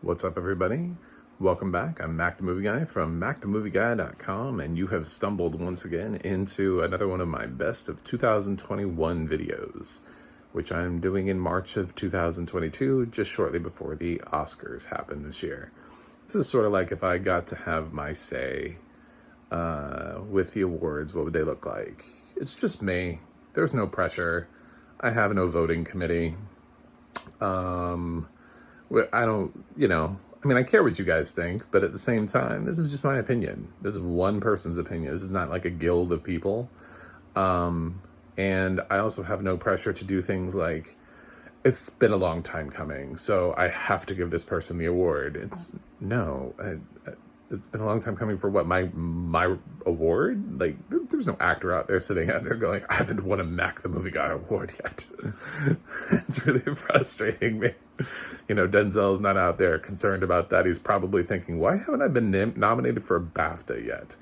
What's up, everybody? Welcome back. I'm Mac the Movie Guy from MacTheMovieGuy.com, and you have stumbled once again into another one of my best of 2021 videos, which I'm doing in March of 2022, just shortly before the Oscars happen this year. This is sort of like if I got to have my say with the awards, what would they look like? It's just me. There's no pressure. I have no voting committee. I don't, I care what you guys think, but at the same time, this is just my opinion. This is one person's opinion. This is not like a guild of people. And I also have no pressure to do things like, it's been a long time coming, so I have to give this person the award. It's been a long time coming for what, my award? Like, there's no actor out there sitting out there going, I haven't won a Mac the Movie Guy award yet. It's really frustrating me. Denzel's not out there concerned about that. He's probably thinking, why haven't I been nominated for a BAFTA yet?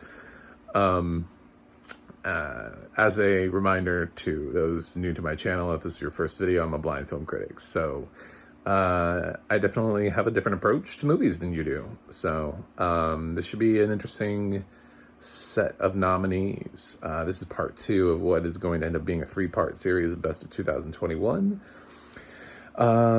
As a reminder to those new to my channel, if this is your first video, I'm a blind film critic. So I definitely have a different approach to movies than you do. So this should be an interesting set of nominees. This is part 2 of what is going to end up being a 3-part series of Best of 2021.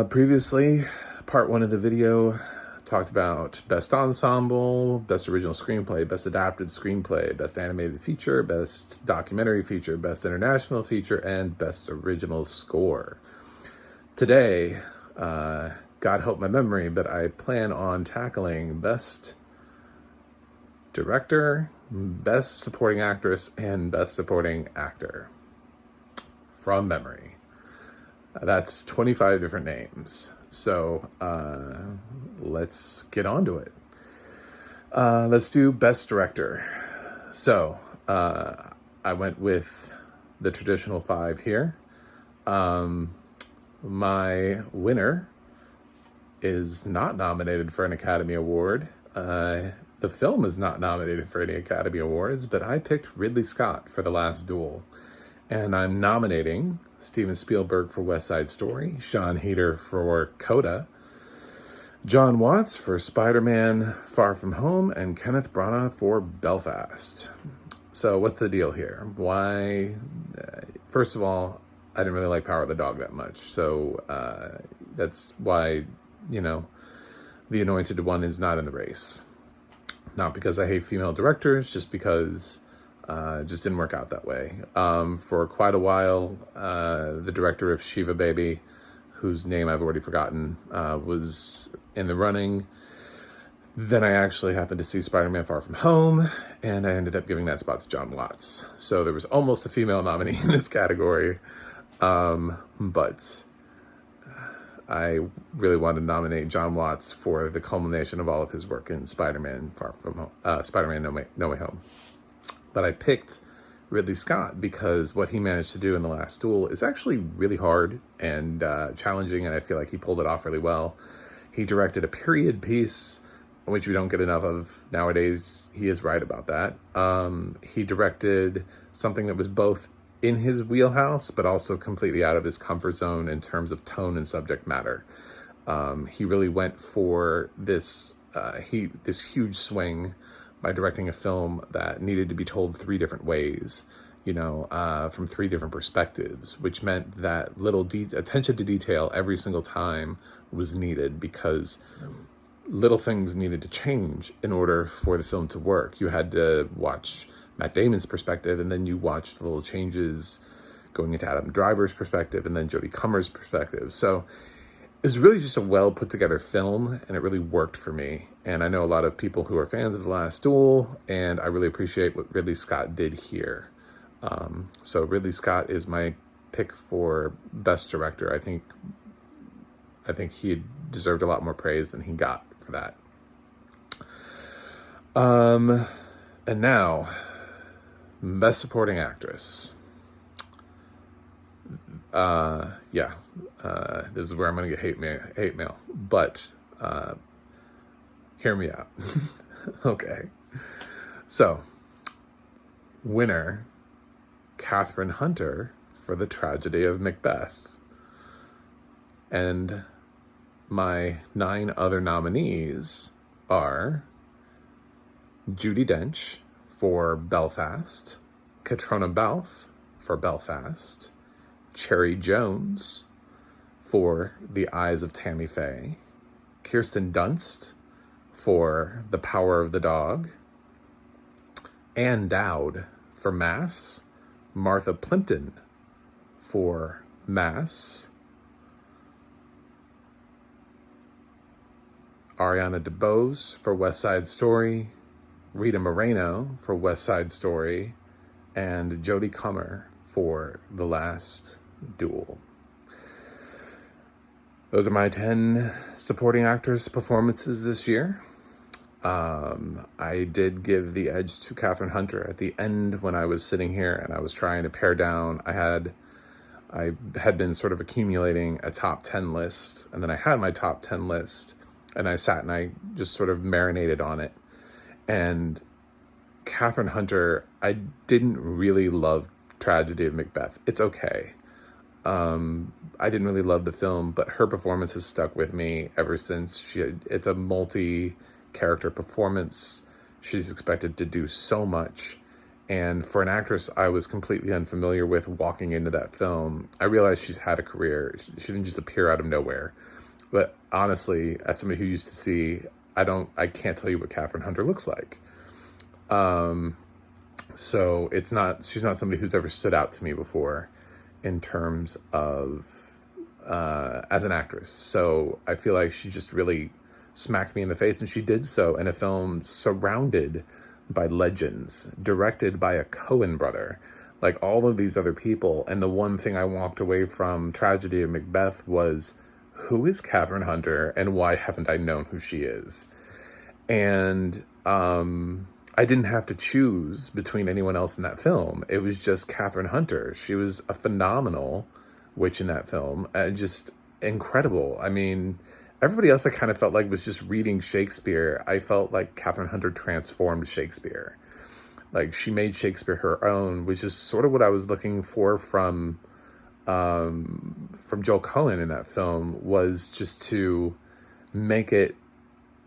Previously, part 1 of the video talked about Best Ensemble, Best Original Screenplay, Best Adapted Screenplay, Best Animated Feature, Best Documentary Feature, Best International Feature, and Best Original Score. Today, God help my memory, but I plan on tackling Best Director, Best Supporting Actress, and Best Supporting Actor. From memory. That's 25 different names. So let's get on to it. Let's do Best Director. So I went with the traditional 5 here. My winner is not nominated for an Academy Award. The film is not nominated for any Academy Awards, but I picked Ridley Scott for The Last Duel. And I'm nominating Steven Spielberg for West Side Story, Sean Heder for Coda, John Watts for Spider-Man Far From Home, and Kenneth Branagh for Belfast. So what's the deal here? Why? First of all, I didn't really like Power of the Dog that much. So that's why, The Anointed One is not in the race. Not because I hate female directors, just because it just didn't work out that way. For quite a while, the director of Shiva Baby, whose name I've already forgotten, was in the running. Then I actually happened to see Spider-Man Far From Home, and I ended up giving that spot to John Watts. So there was almost a female nominee in this category, but I really wanted to nominate John Watts for the culmination of all of his work in Spider-Man Far From Home, Spider-Man No Way Home. But I picked Ridley Scott because what he managed to do in The Last Duel is actually really hard and challenging, and I feel like he pulled it off really well. He directed a period piece, which we don't get enough of nowadays. He is right about that. He directed something that was both in his wheelhouse, but also completely out of his comfort zone in terms of tone and subject matter. He really went for this huge swing by directing a film that needed to be told 3 different ways, from 3 different perspectives, which meant that little attention to detail every single time was needed, because little things needed to change in order for the film to work. You had to watch Matt Damon's perspective, and then you watched the little changes going into Adam Driver's perspective, and then Jodie Comer's perspective. So it's really just a well put together film, and it really worked for me. And I know a lot of people who are fans of The Last Duel, and I really appreciate what Ridley Scott did here. So Ridley Scott is my pick for Best Director. I think he deserved a lot more praise than he got for that. And now, Best Supporting Actress. This is where I'm going to get hate mail, but hear me out. Okay. So, winner, Catherine Hunter for The Tragedy of Macbeth. And my 9 other nominees are Judi Dench for Belfast, Catriona Balfe for Belfast, Cherry Jones for The Eyes of Tammy Faye, Kirsten Dunst for The Power of the Dog, Ann Dowd for Mass, Martha Plimpton for Mass, Ariana DeBose for West Side Story, Rita Moreno for West Side Story, and Jodie Comer for The Last Duel. Those are my 10 supporting actors' performances this year. I did give the edge to Kathryn Hunter at the end when I was sitting here and I was trying to pare down. I had been sort of accumulating a top 10 list, and then I had my top 10 list, and I sat and I just sort of marinated on it. And Kathryn Hunter, I didn't really love Tragedy of Macbeth. It's okay. I didn't really love the film, but her performance has stuck with me ever since. It's a multi-character performance. She's expected to do so much. And for an actress I was completely unfamiliar with walking into that film, I realized she's had a career. She didn't just appear out of nowhere. But honestly, as somebody who used to see, I can't tell you what Kathryn Hunter looks like. So she's not somebody who's ever stood out to me before in terms of, as an actress. So I feel like she just really smacked me in the face, and she did so in a film surrounded by legends, directed by a Coen brother, like all of these other people. And the one thing I walked away from Tragedy of Macbeth was, who is Kathryn Hunter and why haven't I known who she is? And I didn't have to choose between anyone else in that film. It was just Kathryn Hunter. She was a phenomenal witch in that film. Just incredible. I mean, everybody else I kind of felt like was just reading Shakespeare. I felt like Kathryn Hunter transformed Shakespeare. Like, she made Shakespeare her own, which is sort of what I was looking for from Joel Coen in that film, was just to make it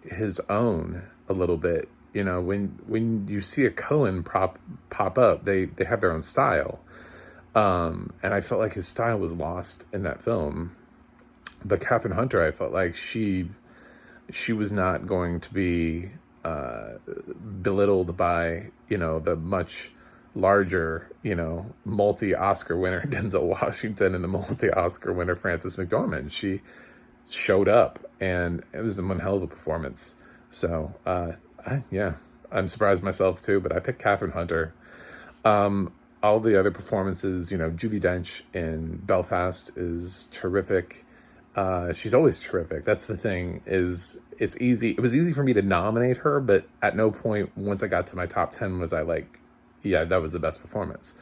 his own a little bit. You know, when you see a Coen pop up, they have their own style. And I felt like his style was lost in that film. But Kathryn Hunter, I felt like she was not going to be belittled by, the much larger, multi-Oscar winner Denzel Washington and the multi-Oscar winner Frances McDormand. She showed up, and it was one hell of a performance. So, I'm surprised myself too, but I picked Kathryn Hunter. All the other performances, Judi Dench in Belfast is terrific. She's always terrific. That's the thing, is it's easy. It was easy for me to nominate her, but at no point once I got to my top 10 was I like, yeah, that was the best performance.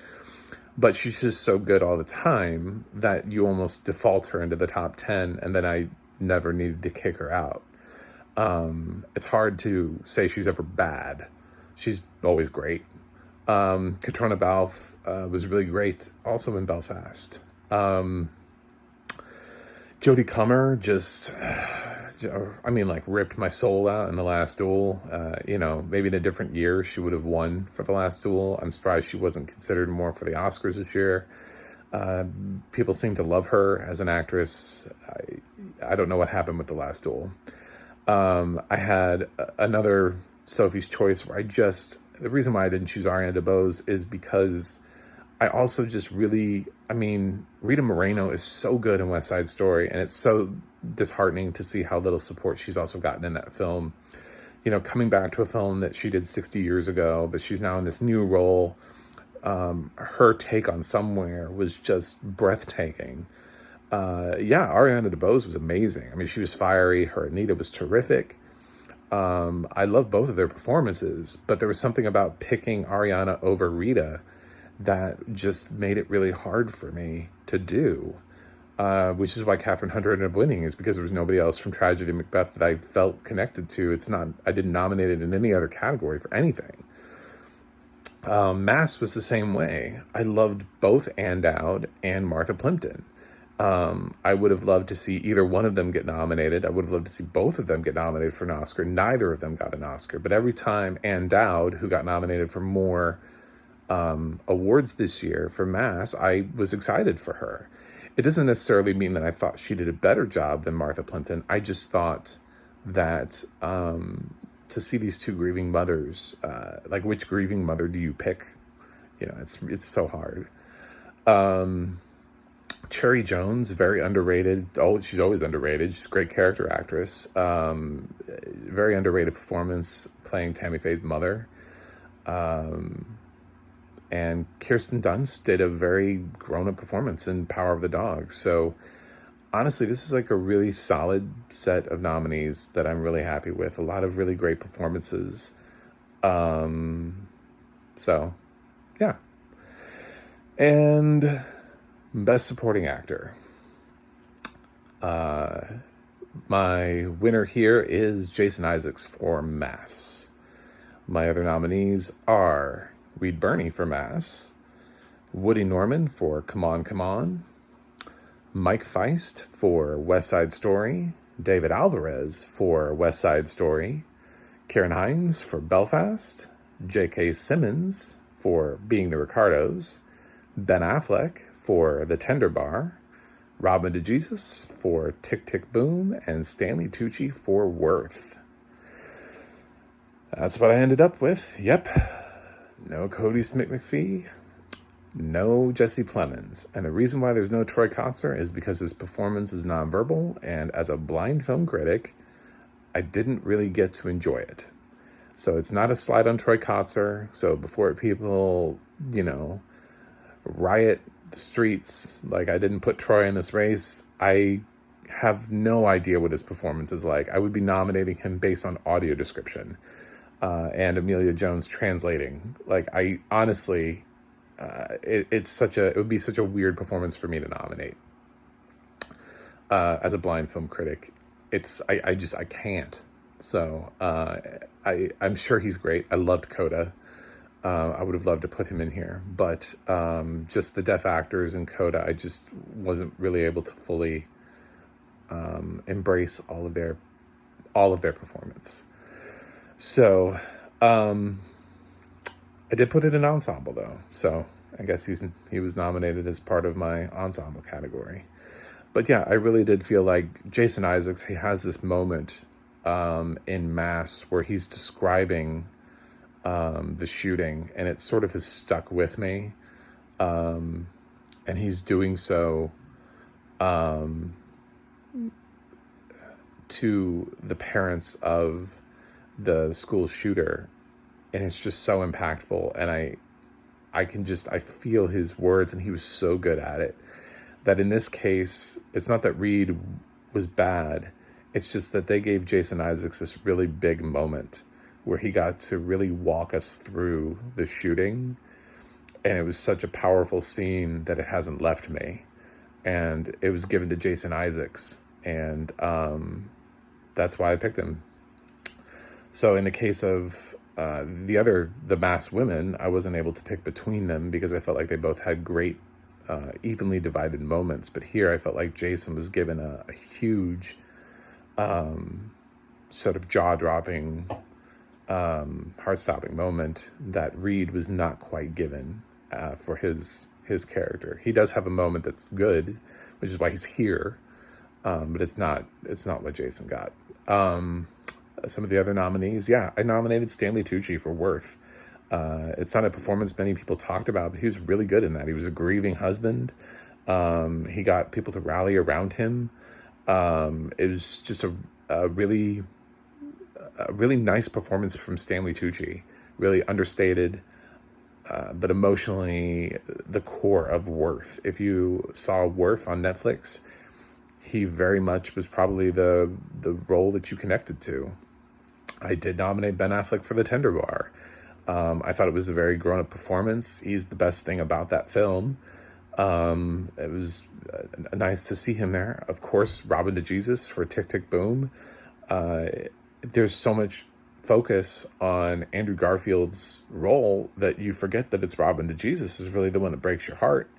But she's just so good all the time that you almost default her into the top 10, and then I never needed to kick her out. It's hard to say she's ever bad. She's always great. Catriona Balfe was really great also in Belfast. Jodie Comer just, ripped my soul out in The Last Duel. Maybe in a different year she would have won for The Last Duel. I'm surprised she wasn't considered more for the Oscars this year. People seem to love her as an actress. I don't know what happened with The Last Duel. I had another Sophie's Choice where the reason why I didn't choose Ariana DeBose is because I also just Rita Moreno is so good in West Side Story, and it's so disheartening to see how little support she's also gotten in that film. Coming back to a film that she did 60 years ago, but she's now in this new role. Her take on Somewhere was just breathtaking. Ariana DeBose was amazing. She was fiery. Her Anita was terrific. I love both of their performances, but there was something about picking Ariana over Rita that just made it really hard for me to do, which is why Kathryn Hunter ended up winning, is because there was nobody else from Tragedy of Macbeth that I felt connected to. I didn't nominate it in any other category for anything. Mass was the same way. I loved both Ann Dowd and Martha Plimpton. I would have loved to see either one of them get nominated. I would have loved to see both of them get nominated for an Oscar. Neither of them got an Oscar. But every time Ann Dowd, who got nominated for more awards this year for Mass, I was excited for her. It doesn't necessarily mean that I thought she did a better job than Martha Plimpton. I just thought that to see these two grieving mothers, like which grieving mother do you pick? You know, it's so hard. Cherry Jones, very underrated. Oh, she's always underrated. She's a great character actress. Very underrated performance playing Tammy Faye's mother. And Kirsten Dunst did a very grown-up performance in Power of the Dog. So honestly, this is like a really solid set of nominees that I'm really happy with. A lot of really great performances. So yeah. And Best Supporting Actor. My winner here is Jason Isaacs for Mass. My other nominees are Reed Birney for Mass, Woody Norman for Come On, Come On, Mike Feist for West Side Story, David Alvarez for West Side Story, Karen Hines for Belfast, J.K. Simmons for Being the Ricardos, Ben Affleck for The Tender Bar, Robin DeJesus for Tick, Tick, Boom, and Stanley Tucci for Worth. That's what I ended up with. Yep. No Cody Smith-McPhee, no Jesse Plemons. And the reason why there's no Troy Kotsur is because his performance is nonverbal, and as a blind film critic, I didn't really get to enjoy it. So it's not a slight on Troy Kotsur. So before people, riot the streets, like I didn't put Troy in this race, I have no idea what his performance is like. I would be nominating him based on audio description. And Amelia Jones translating. Like, I honestly, it would be such a weird performance for me to nominate. As a blind film critic, I can't. So, I'm sure he's great. I loved Coda. I would have loved to put him in here, but, just the deaf actors in Coda, I just wasn't really able to fully, embrace all of their performance. So, I did put it in ensemble though. So I guess he was nominated as part of my ensemble category. But yeah, I really did feel like Jason Isaacs, he has this moment, in Mass where he's describing, the shooting, and it sort of has stuck with me. And he's doing so, to the parents of the school shooter, and it's just so impactful, and I feel his words, and he was so good at it, that in this case, it's not that Reed was bad, it's just that they gave Jason Isaacs this really big moment where he got to really walk us through the shooting, and it was such a powerful scene that it hasn't left me, and it was given to Jason Isaacs, and that's why I picked him. So in the case of the Mass women, I wasn't able to pick between them because I felt like they both had great, evenly divided moments. But here I felt like Jason was given a huge, sort of jaw-dropping, heart-stopping moment that Reed was not quite given for his character. He does have a moment that's good, which is why he's here, but it's not what Jason got. Some of the other nominees, I nominated Stanley Tucci for Worth. It's not a performance many people talked about, but he was really good in that. He was a grieving husband. He got people to rally around him. It was just a really nice performance from Stanley Tucci. Really understated, but emotionally the core of Worth. If you saw Worth on Netflix, he very much was probably the role that you connected to. I did nominate Ben Affleck for The Tender Bar. I thought it was a very grown-up performance. He's the best thing about that film. It was nice to see him there. Of course, Robin DeJesus for Tick, Tick, Boom. There's so much focus on Andrew Garfield's role that you forget that it's Robin DeJesus is really the one that breaks your heart.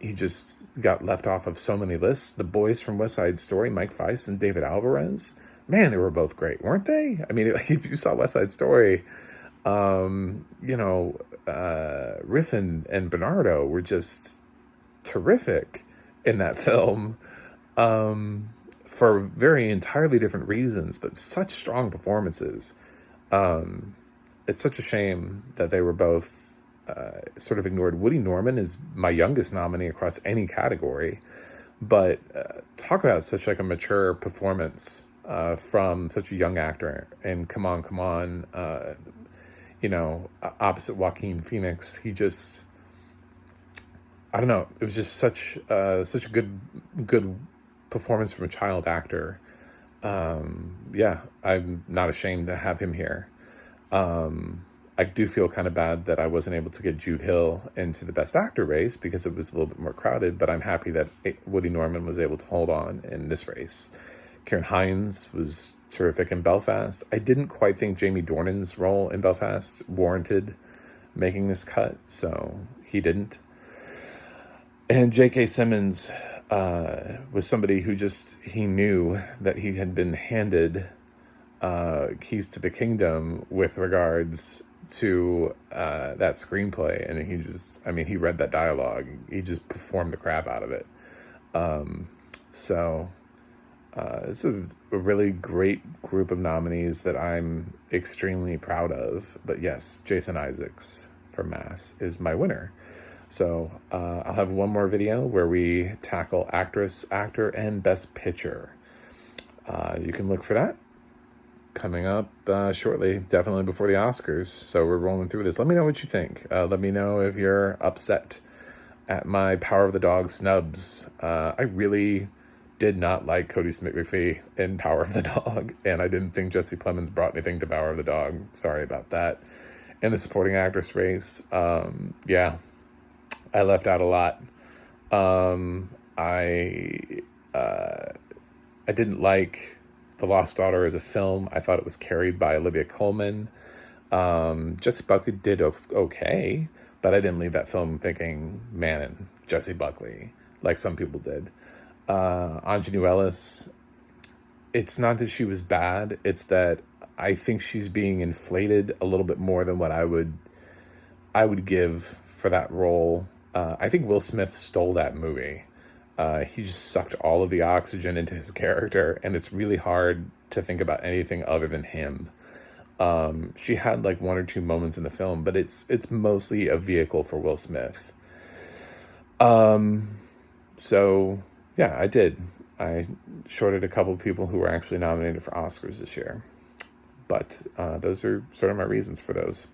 he just got left off of so many lists. The boys from West Side Story, Mike Weiss and David Alvarez, man, they were both great, weren't they? I mean, if you saw West Side Story, Riff and Bernardo were just terrific in that film, for very entirely different reasons, but such strong performances. It's such a shame that they were both sort of ignored. Woody Norman is my youngest nominee across any category, but talk about such like a mature performance from such a young actor. And come on, opposite Joaquin Phoenix, he just, I don't know, it was just such a good performance from a child actor. Yeah, I'm not ashamed to have him here. I do feel kind of bad that I wasn't able to get Jude Hill into the Best Actor race because it was a little bit more crowded, but I'm happy that Woody Norman was able to hold on in this race. Kieran Hines was terrific in Belfast. I didn't quite think Jamie Dornan's role in Belfast warranted making this cut, so he didn't. And J.K. Simmons was somebody who he knew that he had been handed keys to the kingdom with regards to that screenplay, and he read that dialogue. He just performed the crap out of it. It's a really great group of nominees that I'm extremely proud of. But yes, Jason Isaacs for Mass is my winner. So I'll have one more video where we tackle actress, actor, and best picture. You can look for that coming up shortly, definitely before the Oscars. So we're rolling through this. Let me know what you think. Let me know if you're upset at my Power of the Dog snubs. I really did not like Cody Smith-McPhee in Power of the Dog, and I didn't think Jesse Plemons brought anything to Power of the Dog. Sorry about that. In the supporting actress race, yeah, I left out a lot. I didn't like The Lost Daughter as a film. I thought it was carried by Olivia Colman. Jessie Buckley did okay, but I didn't leave that film thinking, man, Jessie Buckley, like some people did. Ingenue Ellis, it's not that she was bad, it's that I think she's being inflated a little bit more than what I would give for that role. I think Will Smith stole that movie. He just sucked all of the oxygen into his character, and it's really hard to think about anything other than him. She had like one or two moments in the film, but it's mostly a vehicle for Will Smith. So yeah, I shorted a couple of people who were actually nominated for Oscars this year, but those are sort of my reasons for those.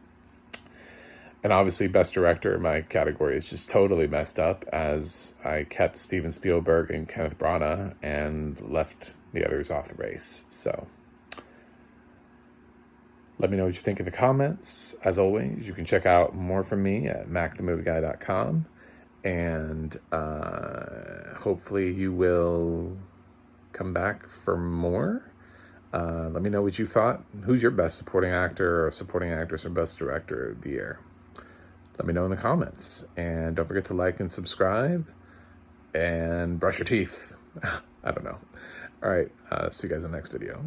And obviously, Best Director, my category is just totally messed up, as I kept Steven Spielberg and Kenneth Branagh and left the others off the race. So let me know what you think in the comments. As always, you can check out more from me at macthemovieguy.com. And hopefully you will come back for more. Let me know what you thought. Who's your best supporting actor or supporting actress or best director of the year? Let me know in the comments. And don't forget to like and subscribe and brush your teeth. I don't know. All right. See you guys in the next video.